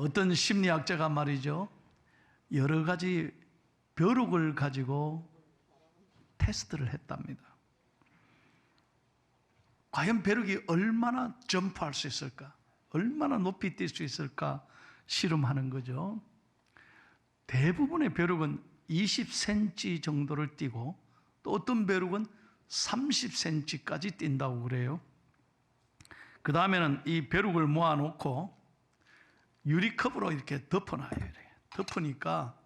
어떤 심리학자가 말이죠, 여러 가지 벼룩을 가지고 테스트를 했답니다. 과연 벼룩이 얼마나 점프할 수 있을까, 얼마나 높이 뛸 수 있을까 실험하는 거죠. 대부분의 벼룩은 20cm 정도를 뛰고 또 어떤 벼룩은 30cm까지 뛴다고 그래요. 그 다음에는 이 벼룩을 모아놓고 유리컵으로 이렇게 덮어놔요. 이렇게 덮으니까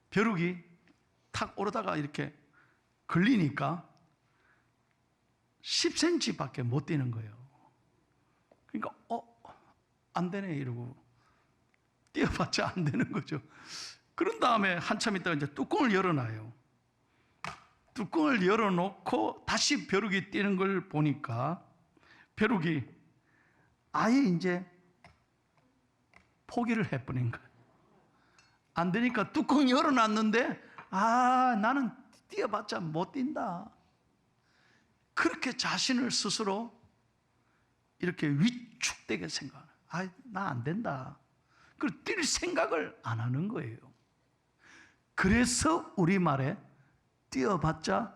벼룩이 탁 오르다가 이렇게 걸리니까 10cm밖에 못 뛰는 거예요. 그러니까 안 되네 이러고 뛰어봤자 안 되는 거죠. 그런 다음에 한참 있다가 이제 뚜껑을 열어놔요. 뚜껑을 열어놓고 다시 벼룩이 뛰는 걸 보니까 벼룩이 아예 이제 포기를 해버린 거예요. 안 되니까 뚜껑 열어놨는데 나는 뛰어봤자 못 뛴다. 그렇게 자신을 스스로 이렇게 위축되게 생각하는, 나 안 된다. 그리고 뛸 생각을 안 하는 거예요. 그래서 우리말에 뛰어봤자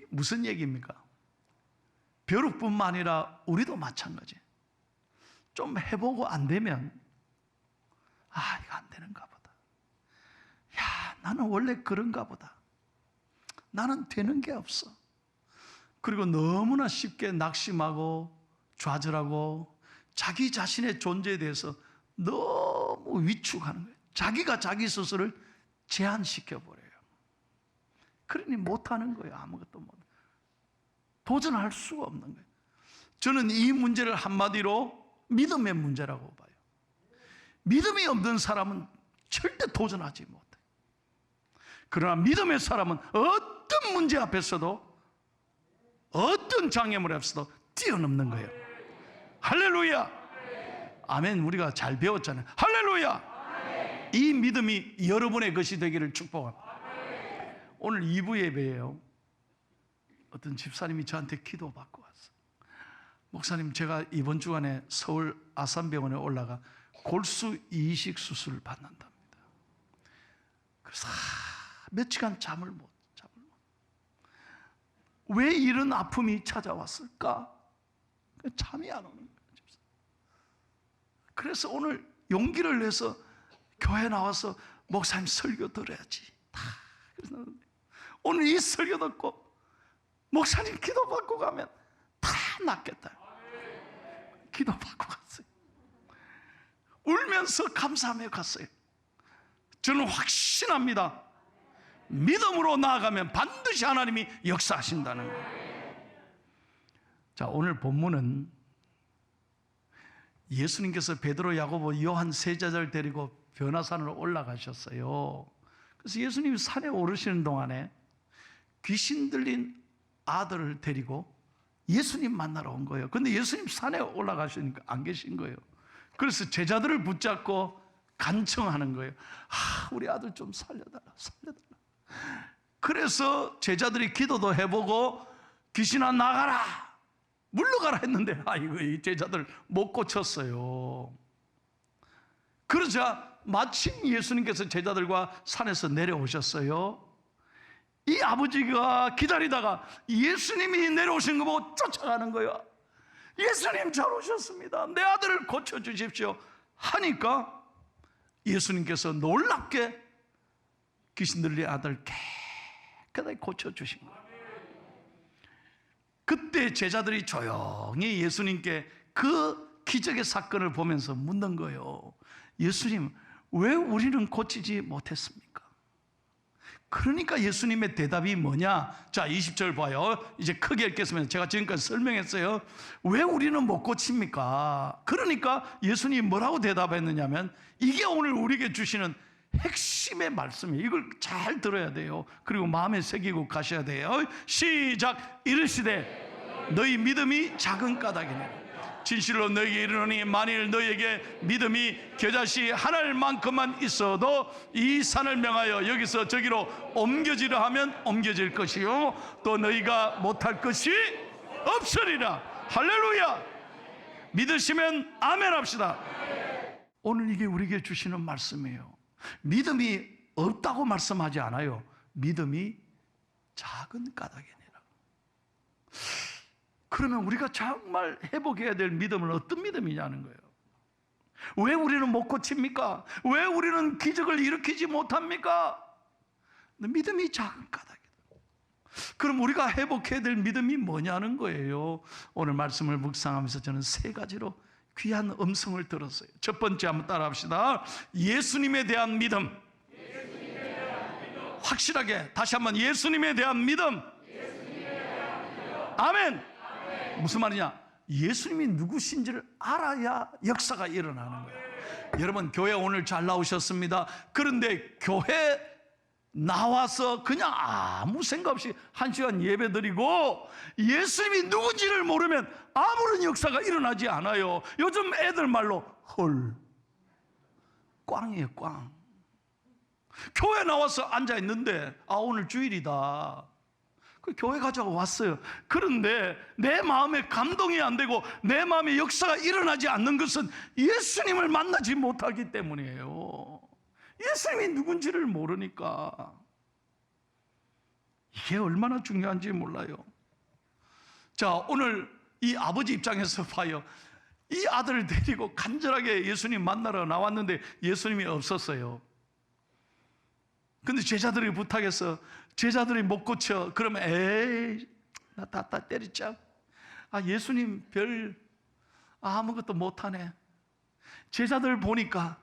무슨 얘기입니까? 벼룩뿐만 아니라 우리도 마찬가지. 좀 해보고 안 되면 이거 안 되는가 보다. 나는 원래 그런가 보다. 나는 되는 게 없어. 그리고 너무나 쉽게 낙심하고 좌절하고 자기 자신의 존재에 대해서 너무 위축하는 거예요. 자기가 자기 스스로를 제한시켜버려요. 그러니 못하는 거예요. 아무것도 못. 도전할 수가 없는 거예요. 저는 이 문제를 한마디로 믿음의 문제라고 봐요. 믿음이 없는 사람은 절대 도전하지 못해요. 그러나 믿음의 사람은 어떤 문제 앞에서도 어떤 장애물 앞에서도 뛰어넘는 거예요. 할렐루야. 아멘. 우리가 잘 배웠잖아요. 할렐루야. 이 믿음이 여러분의 것이 되기를 축복합니다. 오늘 2부 예배예요. 어떤 집사님이 저한테 기도받고 왔어요. 목사님, 제가 이번 주간에 서울 아산병원에 올라가 골수 이식 수술을 받는답니다. 그래서 며칠간 잠을 못. 왜 이런 아픔이 찾아왔을까? 잠이 안 오는 거예요. 그래서 오늘 용기를 내서 교회 나와서 목사님 설교 들어야지. 그래서 오늘 이 설교 듣고 목사님 기도받고 가면 다 낫겠다. 기도받고 갔어요. 울면서 감사하며 갔어요. 저는 확신합니다. 믿음으로 나아가면 반드시 하나님이 역사하신다는 거예요. 자, 오늘 본문은 예수님께서 베드로, 야고보, 요한 세 제자를 데리고 변화산으로 올라가셨어요. 그래서 예수님이 산에 오르시는 동안에 귀신 들린 아들을 데리고 예수님 만나러 온 거예요. 그런데 예수님 산에 올라가시니까 안 계신 거예요. 그래서 제자들을 붙잡고 간청하는 거예요. 우리 아들 좀 살려달라. 그래서 제자들이 기도도 해보고 귀신아 나가라, 물러가라 했는데 이 제자들 못 고쳤어요. 그러자 마침 예수님께서 제자들과 산에서 내려오셨어요. 이 아버지가 기다리다가 예수님이 내려오신 거 보고 쫓아가는 거예요. 예수님 잘 오셨습니다. 내 아들을 고쳐주십시오 하니까 예수님께서 놀랍게 귀신 들린 아들 깨끗하게 고쳐주신 거예요. 그때 제자들이 조용히 예수님께 그 기적의 사건을 보면서 묻는 거예요. 예수님, 왜 우리는 고치지 못했습니까? 그러니까 예수님의 대답이 뭐냐? 자, 20절 봐요. 이제 크게 읽겠습니다. 제가 지금까지 설명했어요. 왜 우리는 못 고칩니까? 그러니까 예수님이 뭐라고 대답했느냐면, 이게 오늘 우리에게 주시는 핵심의 말씀이에요. 이걸 잘 들어야 돼요. 그리고 마음에 새기고 가셔야 돼요. 시작. 이르시되 너희 믿음이 작은 까닭이네. 진실로 너희에게 이르노니 만일 너희에게 믿음이 겨자씨 하나만큼만 있어도 이 산을 명하여 여기서 저기로 옮겨지려 하면 옮겨질 것이요 또 너희가 못할 것이 없으리라. 할렐루야. 믿으시면 아멘 합시다. 오늘 이게 우리에게 주시는 말씀이에요. 믿음이 없다고 말씀하지 않아요. 믿음이 작은 까닭이니라. 그러면 우리가 정말 회복해야 될 믿음은 어떤 믿음이냐는 거예요. 왜 우리는 못 고칩니까? 왜 우리는 기적을 일으키지 못합니까? 믿음이 작은 까닭이다. 그럼 우리가 회복해야 될 믿음이 뭐냐는 거예요. 오늘 말씀을 묵상하면서 저는 세 가지로 귀한 음성을 들었어요. 첫 번째 한번 따라합시다. 예수님에 대한 믿음. 확실하게 다시 한번 예수님에 대한 믿음. 아멘. 무슨 말이냐? 예수님이 누구신지를 알아야 역사가 일어나는 거예요. 여러분, 교회 오늘 잘 나오셨습니다. 그런데 교회 나와서 그냥 아무 생각 없이 1시간 예배 드리고 예수님이 누군지를 모르면 아무런 역사가 일어나지 않아요. 요즘 애들 말로 헐, 꽝이에요, 꽝. 교회 나와서 앉아있는데 오늘 주일이다. 그 교회 가자고 왔어요. 그런데 내 마음에 감동이 안 되고 내 마음에 역사가 일어나지 않는 것은 예수님을 만나지 못하기 때문이에요. 예수님이 누군지를 모르니까. 이게 얼마나 중요한지 몰라요. 자, 오늘 이 아버지 입장에서 봐요. 이 아들을 데리고 간절하게 예수님 만나러 나왔는데 예수님이 없었어요. 근데 제자들이 부탁해서 제자들이 못 고쳐. 그러면 에이, 나 다 때리자. 예수님 별 아무것도 못하네. 제자들 보니까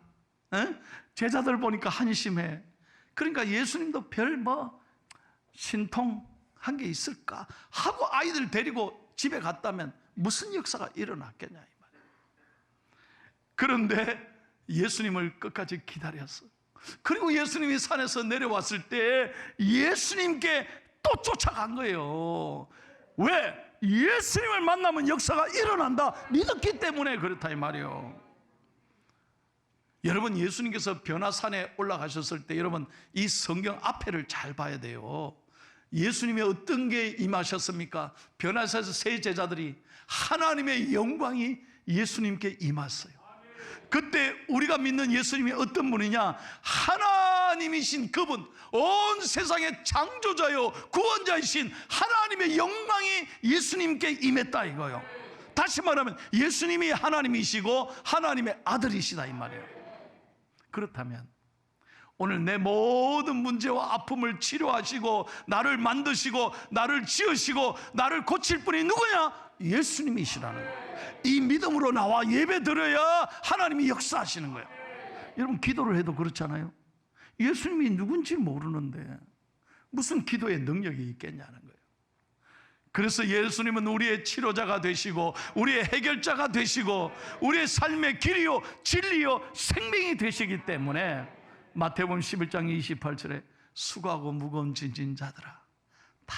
제자들 보니까 한심해. 그러니까 예수님도 별 신통한 게 있을까 하고 아이들 데리고 집에 갔다면 무슨 역사가 일어났겠냐 이 말이에요. 그런데 예수님을 끝까지 기다렸어. 그리고 예수님이 산에서 내려왔을 때 예수님께 또 쫓아간 거예요. 왜? 예수님을 만나면 역사가 일어난다 믿었기 때문에 그렇다 이 말이에요. 여러분, 예수님께서 변화산에 올라가셨을 때 여러분 이 성경 앞에를 잘 봐야 돼요. 예수님이 어떤 게 임하셨습니까? 변화산에서 세 제자들이 하나님의 영광이 예수님께 임했어요. 그때 우리가 믿는 예수님이 어떤 분이냐? 하나님이신 그분, 온 세상의 창조자요 구원자이신 하나님의 영광이 예수님께 임했다 이거요. 다시 말하면 예수님이 하나님이시고 하나님의 아들이시다 이 말이에요. 그렇다면 오늘 내 모든 문제와 아픔을 치료하시고 나를 만드시고 나를 지으시고 나를 고칠 분이 누구냐? 예수님이시라는 거예요. 이 믿음으로 나와 예배 드려야 하나님이 역사하시는 거예요. 여러분, 기도를 해도 그렇잖아요. 예수님이 누군지 모르는데 무슨 기도의 능력이 있겠냐는 거예요. 그래서 예수님은 우리의 치료자가 되시고 우리의 해결자가 되시고 우리의 삶의 길이요 진리요 생명이 되시기 때문에 마태복음 11장 28절에 수고하고 무거운 짐진 자들아 다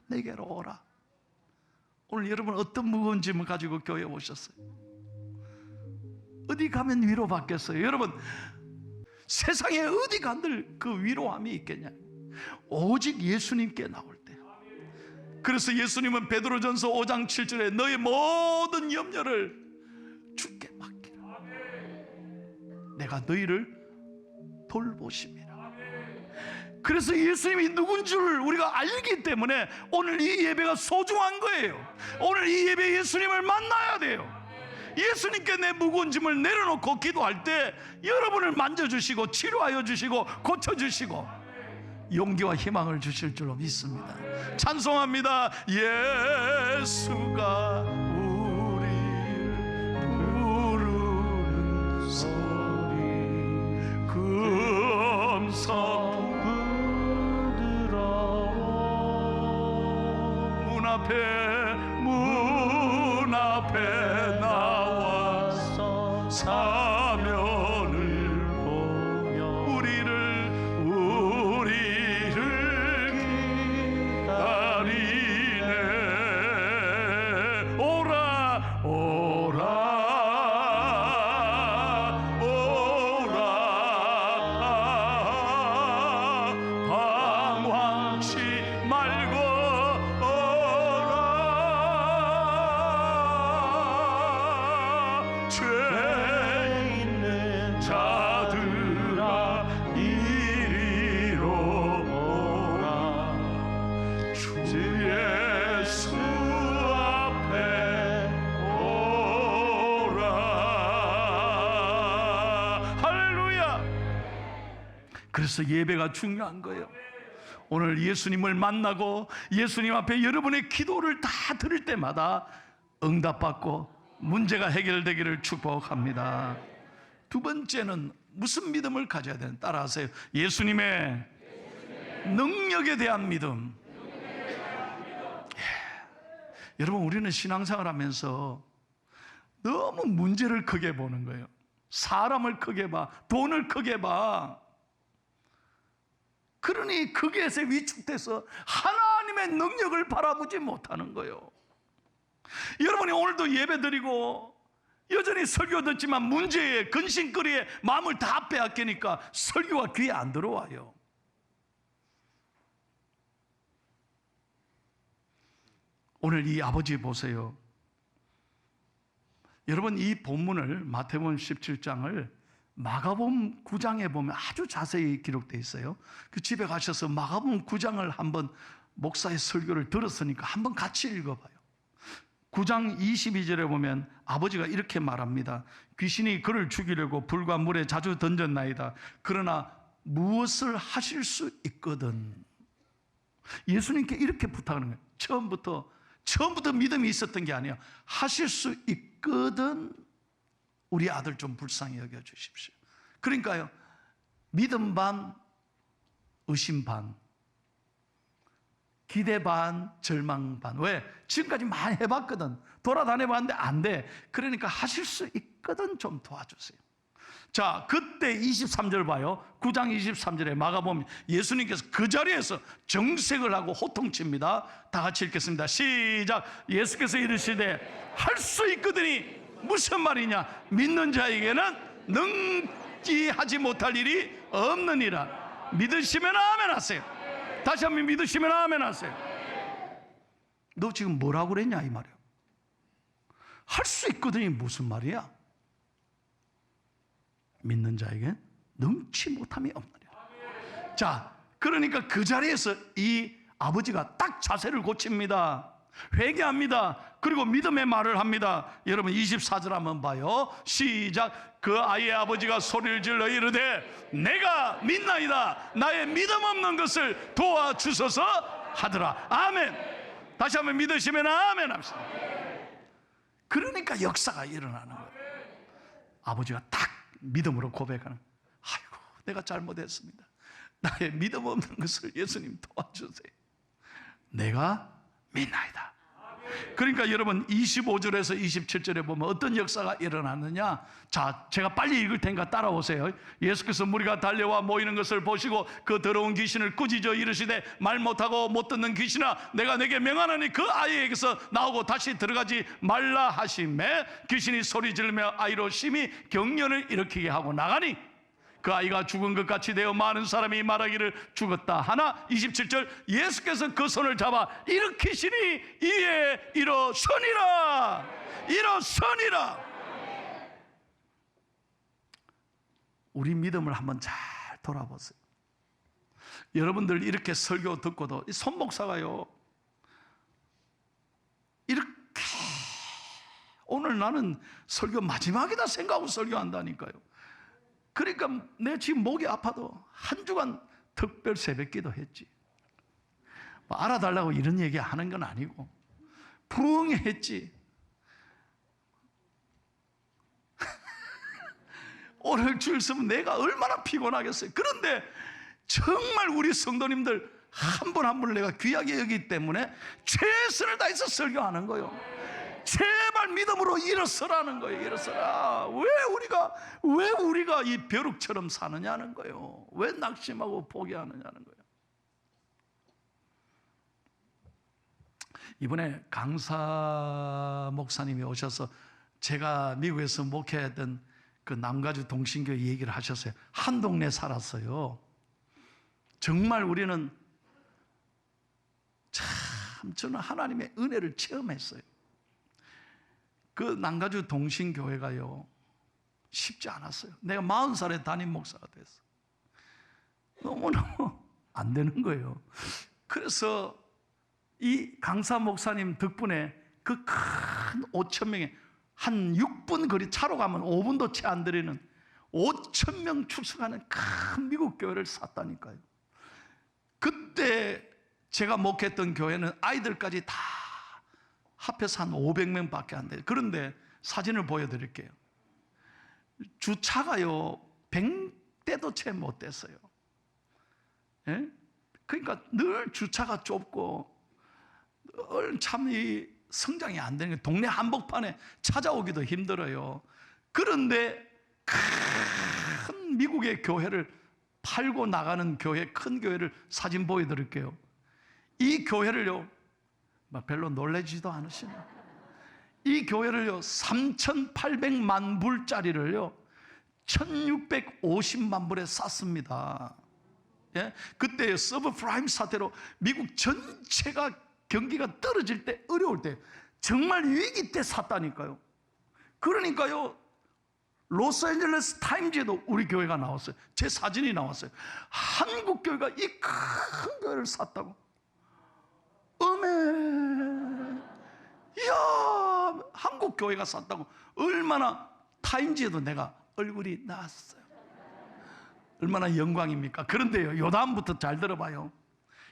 내게로 오라. 오늘 여러분 어떤 무거운 짐을 가지고 교회에 오셨어요? 어디 가면 위로받겠어요? 여러분, 세상에 어디 간들 그 위로함이 있겠냐? 오직 예수님께 나올 때. 그래서 예수님은 베드로전서 5장 7절에 너의 모든 염려를 주께 맡기라. 내가 너희를 돌보심이라. 그래서 예수님이 누군 줄 우리가 알기 때문에 오늘 이 예배가 소중한 거예요. 오늘 이 예배 예수님을 만나야 돼요. 예수님께 내 무거운 짐을 내려놓고 기도할 때 여러분을 만져주시고 치료하여 주시고 고쳐주시고 용기와 희망을 주실 줄로 믿습니다. 찬송합니다. 예수가 우리를 부르는 소리 금성 부드러워 문 앞에 나와서 사면을 보며 우리를 기다리네. 오라 오라 오라 방황치 말고 오라 죄 있는 자들아 이리로 오라. 주 예수 앞에 오라. 할렐루야. 그래서 예배가 중요한 거예요. 오늘 예수님을 만나고 예수님 앞에 여러분의 기도를 다 들을 때마다 응답받고 문제가 해결되기를 축복합니다. 두 번째는 무슨 믿음을 가져야 되는, 따라하세요. 예수님의 능력에 대한 믿음. 여러분, 우리는 신앙생활 하면서 너무 문제를 크게 보는 거예요. 사람을 크게 봐, 돈을 크게 봐. 그러니 거기에서 위축돼서 하나님의 능력을 바라보지 못하는 거예요. 여러분이 오늘도 예배드리고 여전히 설교 듣지만 문제에, 근심거리에 마음을 다 빼앗기니까 설교가 귀에 안 들어와요. 오늘 이 아버지 보세요. 여러분, 이 본문을 마태복음 17장을 마가복음 9장에 보면 아주 자세히 기록되어 있어요. 그 집에 가셔서 마가복음 9장을 한번 목사의 설교를 들었으니까 한번 같이 읽어봐요. 9장 22절에 보면 아버지가 이렇게 말합니다. 귀신이 그를 죽이려고 불과 물에 자주 던졌나이다. 그러나 무엇을 하실 수 있거든. 예수님께 이렇게 부탁하는 거예요. 처음부터 믿음이 있었던 게 아니에요. 하실 수 있거든. 우리 아들 좀 불쌍히 여겨주십시오. 그러니까요, 믿음 반, 의심 반, 기대 반, 절망 반. 왜? 지금까지 많이 해봤거든. 돌아다녀봤는데 안 돼. 그러니까 하실 수 있거든 좀 도와주세요. 자, 그때 23절 봐요. 9장 23절에 마가복음, 예수님께서 그 자리에서 정색을 하고 호통칩니다. 다 같이 읽겠습니다. 시작. 예수께서 이르시되 할 수 있거든이 무슨 말이냐? 믿는 자에게는 능지하지 못할 일이 없느니라. 믿으시면 아멘 하세요. 다시 한번 믿으시면 아멘 하세요. 너 지금 뭐라고 그랬냐 이 말이야. 할 수 있거든이 무슨 말이야? 믿는 자에게 능치 못함이 없느니라. 자, 그러니까 그 자리에서 이 아버지가 딱 자세를 고칩니다. 회개합니다. 그리고 믿음의 말을 합니다. 여러분 24절 한번 봐요. 시작. 그 아이의 아버지가 소리를 질러 이르되 내가 믿나이다. 나의 믿음 없는 것을 도와주소서 하더라. 아멘. 다시 한번 믿으시면 아멘 합시다. 그러니까 역사가 일어나는 거예요. 아버지가 딱 믿음으로 고백하는, 아이고 내가 잘못했습니다. 나의 믿음 없는 것을 예수님 도와주세요. 내가 믿나이다. 그러니까 여러분 25절에서 27절에 보면 어떤 역사가 일어났느냐. 자, 제가 빨리 읽을 테니까 따라오세요. 예수께서 무리가 달려와 모이는 것을 보시고 그 더러운 귀신을 꾸짖어 이르시되 말 못하고 못 듣는 귀신아 내가 내게 명하노니 그 아이에게서 나오고 다시 들어가지 말라 하시매 귀신이 소리 지르며 아이로 심히 경련을 일으키게 하고 나가니 그 아이가 죽은 것 같이 되어 많은 사람이 말하기를 죽었다 하나 27절 예수께서 그 손을 잡아 일으키시니 이에 일어서니라. 일어서니라. 우리 믿음을 한번 잘 돌아보세요. 여러분들 이렇게 설교 듣고도 손 목사가요 이렇게 오늘 나는 설교 마지막이다 생각하고 설교한다니까요. 그러니까 내 지금 목이 아파도 한 주간 특별 새벽기도 했지. 뭐 알아달라고 이런 얘기 하는 건 아니고 부엉이 했지. 오늘 줄 서면 내가 얼마나 피곤하겠어요. 그런데 정말 우리 성도님들 한 분 한 분을 내가 귀하게 여기기 때문에 최선을 다해서 설교하는 거예요. 제발 믿음으로 일어서라는 거예요. 일어서라. 왜 우리가 이 벼룩처럼 사느냐는 거예요. 왜 낙심하고 포기하느냐는 거예요. 이번에 강사 목사님이 오셔서 제가 미국에서 목회했던 그 남가주 동신교회 얘기를 하셨어요. 한 동네 살았어요. 정말 우리는 참 저는 하나님의 은혜를 체험했어요. 그 남가주 동신교회가요 쉽지 않았어요. 내가 40살에 담임 목사가 됐어. 너무너무 안 되는 거예요. 그래서 이 강사 목사님 덕분에 그 큰 5,000명에 한 6분 거리 차로 가면 5분도 채 안 들이는 5,000명 출석하는 큰 미국 교회를 샀다니까요. 그때 제가 목회했던 교회는 아이들까지 다 합해서 한 500명밖에 안 돼요. 그런데 사진을 보여드릴게요. 주차가요 100대도 채 못 됐어요. 예? 그러니까 늘 주차가 좁고 늘 참 이 성장이 안 되는 거예요. 동네 한복판에 찾아오기도 힘들어요. 그런데 큰 미국의 교회를 팔고 나가는 교회, 큰 교회를 사진 보여드릴게요. 이 교회를요 별로 놀라지도 않으시나? 이 교회를요 3,800만 불짜리를요 1,650만 불에 샀습니다. 예? 그때 서브프라임 사태로 미국 전체가 경기가 떨어질 때, 어려울 때, 정말 위기 때 샀다니까요. 그러니까요 로스앤젤레스 타임즈에도 우리 교회가 나왔어요. 제 사진이 나왔어요. 한국 교회가 이 큰 교회를 샀다고. 이야, 한국 교회가 샀다고. 얼마나 타임즈에도 내가 얼굴이 나왔어요. 얼마나 영광입니까? 그런데요, 요 다음부터 잘 들어봐요.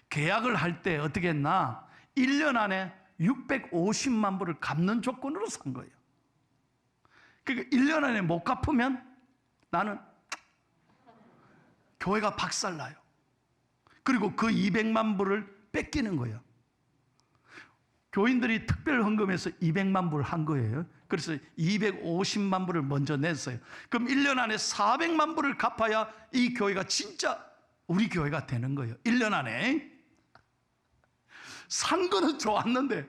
계약을 할 때 어떻게 했나? 1년 안에 650만 불을 갚는 조건으로 산 거예요. 그러니까 1년 안에 못 갚으면 나는 교회가 박살나요. 그리고 그 200만 불을 뺏기는 거예요. 교인들이 특별 헌금해서 200만 불 한 거예요. 그래서 250만 불을 먼저 냈어요. 그럼 1년 안에 400만 불을 갚아야 이 교회가 진짜 우리 교회가 되는 거예요. 1년 안에. 산 거는 좋았는데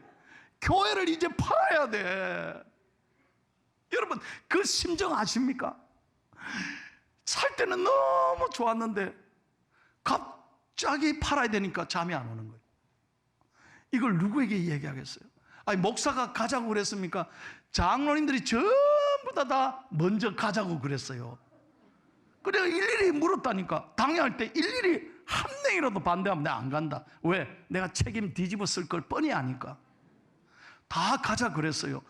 교회를 이제 팔아야 돼. 여러분 그 심정 아십니까? 살 때는 너무 좋았는데 갑자기 팔아야 되니까 잠이 안 오는 거예요. 이걸 누구에게 얘기하겠어요? 아니 목사가 가자고 그랬습니까? 장로님들이 전부 다 먼저 가자고 그랬어요. 그래서 일일이 물었다니까. 당뇨할 때 일일이 한 명이라도 반대하면 내가 안 간다. 왜? 내가 책임 뒤집어 쓸 걸 뻔히 아니까. 다 가자 그랬어요.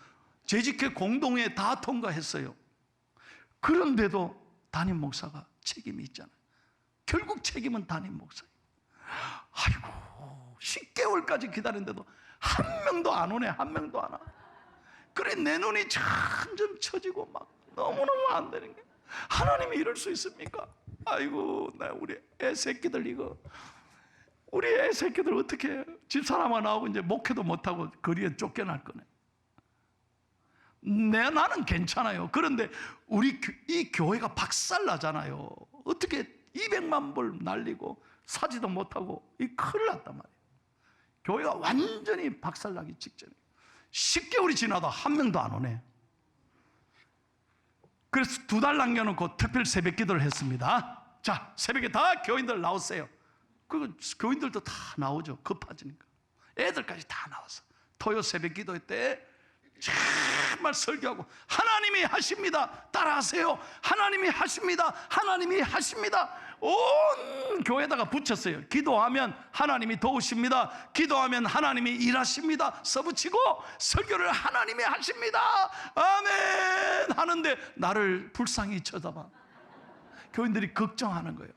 재직회 공동회에 다 통과했어요. 그런데도 담임 목사가 책임이 있잖아요. 결국 책임은 담임 목사예요. 아이고 10개월까지 기다렸는데도 한 명도 안 오네. 한 명도 안 와. 그래 내 눈이 점점 처지고 막 너무너무 안 되는 게, 하나님이 이럴 수 있습니까? 아이고 나 우리 애 새끼들 이거 우리 애 새끼들 어떻게 집사람만 나오고 이제 목회도 못하고 거리에 쫓겨날 거네. 나는 괜찮아요. 그런데 우리 이 교회가 박살나잖아요. 어떻게 200만 불 날리고 사지도 못하고 이 큰일 났단 말이에요. 교회가 완전히 박살나기 직전에 10개월이 지나도 한 명도 안 오네. 그래서 2달 남겨놓고 특별 새벽 기도를 했습니다. 자, 새벽에 다 교인들 나오세요. 그 교인들도 다 나오죠. 급해지니까. 애들까지 다 나왔어. 토요 새벽 기도 때 정말 설교하고 하나님이 하십니다. 따라하세요. 하나님이 하십니다. 하나님이 하십니다. 온 교회에다가 붙였어요. 기도하면 하나님이 도우십니다. 기도하면 하나님이 일하십니다. 써붙이고 설교를 하나님이 하십니다. 아멘 하는데 나를 불쌍히 쳐다봐. 교인들이 걱정하는 거예요.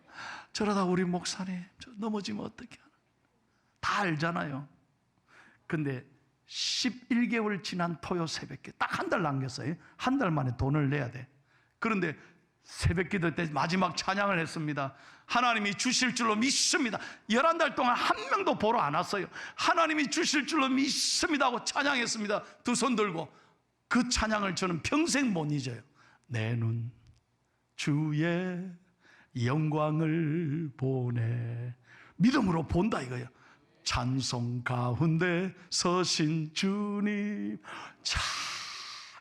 저러다 우리 목사님 저 넘어지면 어떻게 하나. 다 알잖아요. 근데 11개월 지난 토요 새벽기도 딱 한 달 남겼어요. 한 달 만에 돈을 내야 돼. 그런데 새벽기도 때 마지막 찬양을 했습니다. 하나님이 주실 줄로 믿습니다. 11달 동안 한 명도 보러 안 왔어요. 하나님이 주실 줄로 믿습니다 하고 찬양했습니다. 두 손 들고. 그 찬양을 저는 평생 못 잊어요. 내 눈 주의 영광을 보네. 믿음으로 본다 이거예요. 찬송 가운데 서신 주님.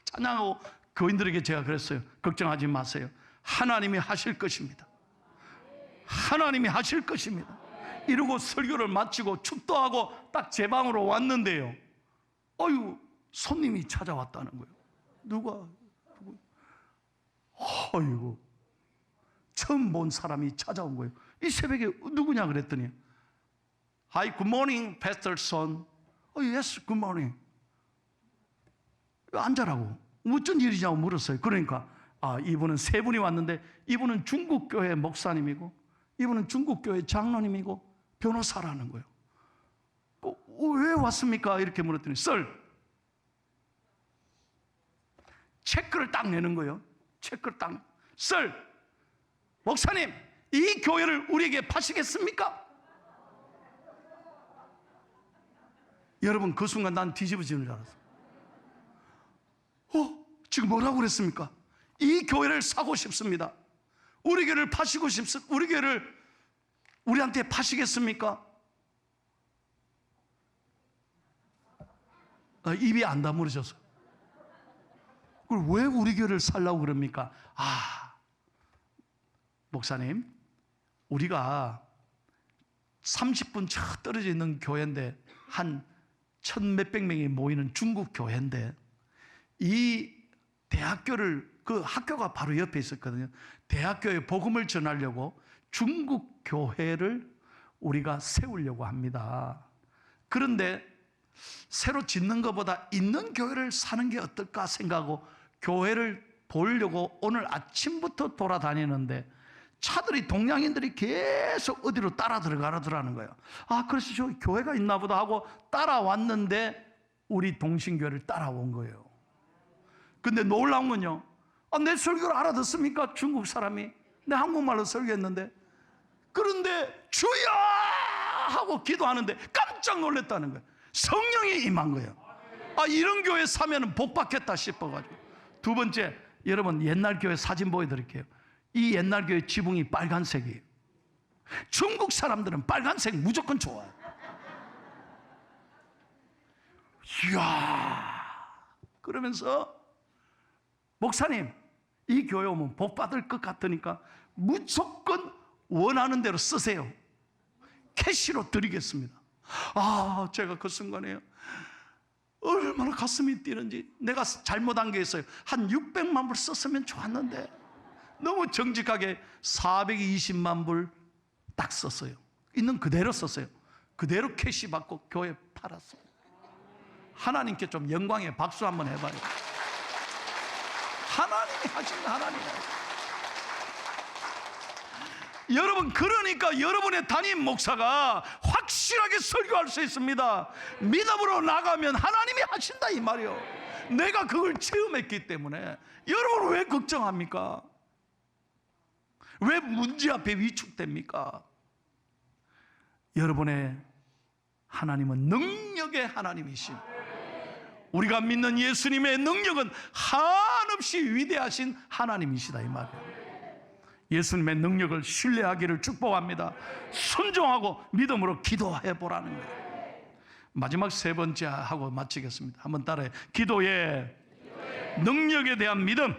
찬양하고 교인들에게 제가 그랬어요. 걱정하지 마세요. 하나님이 하실 것입니다. 하나님이 하실 것입니다. 이러고 설교를 마치고 축도하고 딱 제 방으로 왔는데요, 어유 손님이 찾아왔다는 거예요. 누구? 어이구, 처음 본 사람이 찾아온 거예요. 이 새벽에 누구냐 그랬더니 Hi, good morning, Pastor Son. Yes, good morning. 앉아라고. 어쩐 일이냐고 물었어요. 그러니까 이분은 세 분이 왔는데 이분은 중국교회 목사님이고 이분은 중국교회 장로님이고 변호사라는 거예요. 왜 왔습니까? 이렇게 물었더니 체크를 딱 내는 거예요. 체크를 딱. 목사님, 이 교회를 우리에게 파시겠습니까? 여러분, 그 순간 난 뒤집어지는 줄 알았어. 지금 뭐라고 그랬습니까? 이 교회를 사고 싶습니다. 우리 교회를 파시고 싶습니다. 우리 교회를 우리한테 파시겠습니까? 입이 안 다물어졌어요. 왜 우리 교회를 살라고 그럽니까? 목사님, 우리가 30분 떨어져 있는 교회인데 한 1,000몇백 명이 모이는 중국 교회인데 이 대학교를, 그 학교가 바로 옆에 있었거든요. 대학교에 복음을 전하려고 중국 교회를 우리가 세우려고 합니다. 그런데 새로 짓는 것보다 있는 교회를 사는 게 어떨까 생각하고 교회를 보려고 오늘 아침부터 돌아다니는데 차들이, 동양인들이 계속 어디로 따라 들어가라는 거예요. 그래서 저 교회가 있나 보다 하고 따라왔는데 우리 동신교회를 따라온 거예요. 근데 놀라운 건요, 내 설교를 알아듣습니까? 중국 사람이. 내 한국말로 설교했는데. 그런데 주여 하고 기도하는데 깜짝 놀랐다는 거예요. 성령이 임한 거예요. 이런 교회 사면 복 받겠다 싶어가지고. 두 번째, 여러분 옛날 교회 사진 보여드릴게요. 이 옛날 교회 지붕이 빨간색이에요. 중국 사람들은 빨간색 무조건 좋아해요. 이야, 그러면서 목사님, 이 교회 오면 복 받을 것 같으니까 무조건 원하는 대로 쓰세요. 캐시로 드리겠습니다. 제가 그 순간에요, 얼마나 가슴이 뛰는지. 내가 잘못한 게 있어요. 한 600만 불 썼으면 좋았는데 너무 정직하게 420만 불 딱 썼어요. 있는 그대로 썼어요. 그대로 캐시 받고 교회 팔았어요. 하나님께 좀 영광의 박수 한번 해봐요. 하나님이 하신다. 하나님. 여러분, 그러니까 여러분의 담임 목사가 확실하게 설교할 수 있습니다. 믿음으로 나가면 하나님이 하신다 이 말이요. 내가 그걸 체험했기 때문에. 여러분 왜 걱정합니까? 왜 문제 앞에 위축됩니까? 여러분의 하나님은 능력의 하나님이신, 우리가 믿는 예수님의 능력은 한없이 위대하신 하나님이시다 이 말이에요. 예수님의 능력을 신뢰하기를 축복합니다. 순종하고 믿음으로 기도해 보라는 거예요. 마지막 세 번째 하고 마치겠습니다. 한번 따라해. 기도의 능력에 대한 믿음.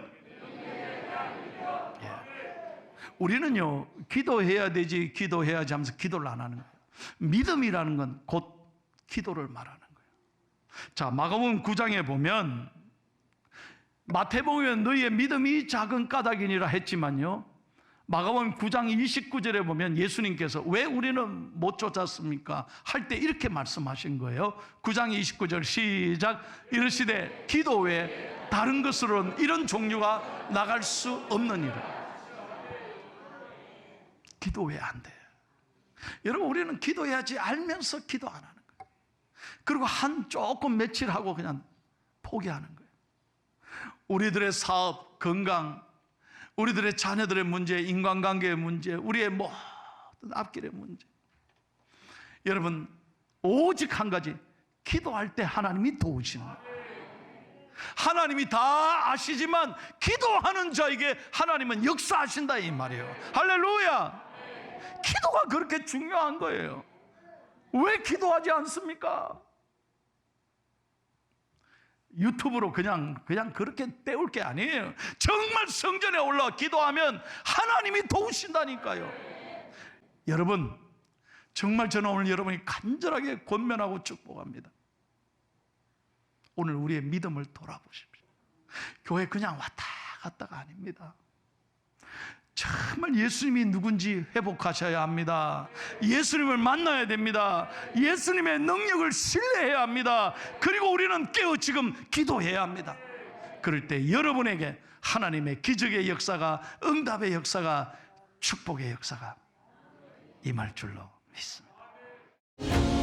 우리는요, 기도해야 되지 하면서 기도를 안 하는 거예요. 믿음이라는 건 곧 기도를 말하는 거예요. 자, 마가복음 9장에 보면 마태복음에 너희의 믿음이 작은 까닭이니라 했지만요, 마가복음 9장 29절에 보면 예수님께서 왜 우리는 못 쫓았습니까? 할 때 이렇게 말씀하신 거예요. 9장 29절 시작. 이르시되 기도 외에 다른 것으로는 이런 종류가 나갈 수 없느니라. 기도 외에 안 돼. 여러분, 우리는 기도해야지 알면서 기도 안 하는 거예요. 그리고 조금 며칠 하고 그냥 포기하는 거예요. 우리들의 사업, 건강, 우리들의 자녀들의 문제, 인간관계의 문제, 우리의 모든 앞길의 문제. 여러분, 오직 한 가지, 기도할 때 하나님이 도우시는 거예요. 하나님이 다 아시지만 기도하는 자에게 하나님은 역사하신다 이 말이에요. 할렐루야. 기도가 그렇게 중요한 거예요. 왜 기도하지 않습니까? 유튜브로 그냥 그렇게 때울 게 아니에요. 정말 성전에 올라와 기도하면 하나님이 도우신다니까요. 여러분, 정말 저는 오늘 여러분이 간절하게 권면하고 축복합니다. 오늘 우리의 믿음을 돌아보십시오. 교회 그냥 왔다 갔다가 아닙니다. 정말 예수님이 누군지 회복하셔야 합니다. 예수님을 만나야 됩니다. 예수님의 능력을 신뢰해야 합니다. 그리고 우리는 깨어 지금 기도해야 합니다. 그럴 때 여러분에게 하나님의 기적의 역사가, 응답의 역사가, 축복의 역사가 임할 줄로 믿습니다.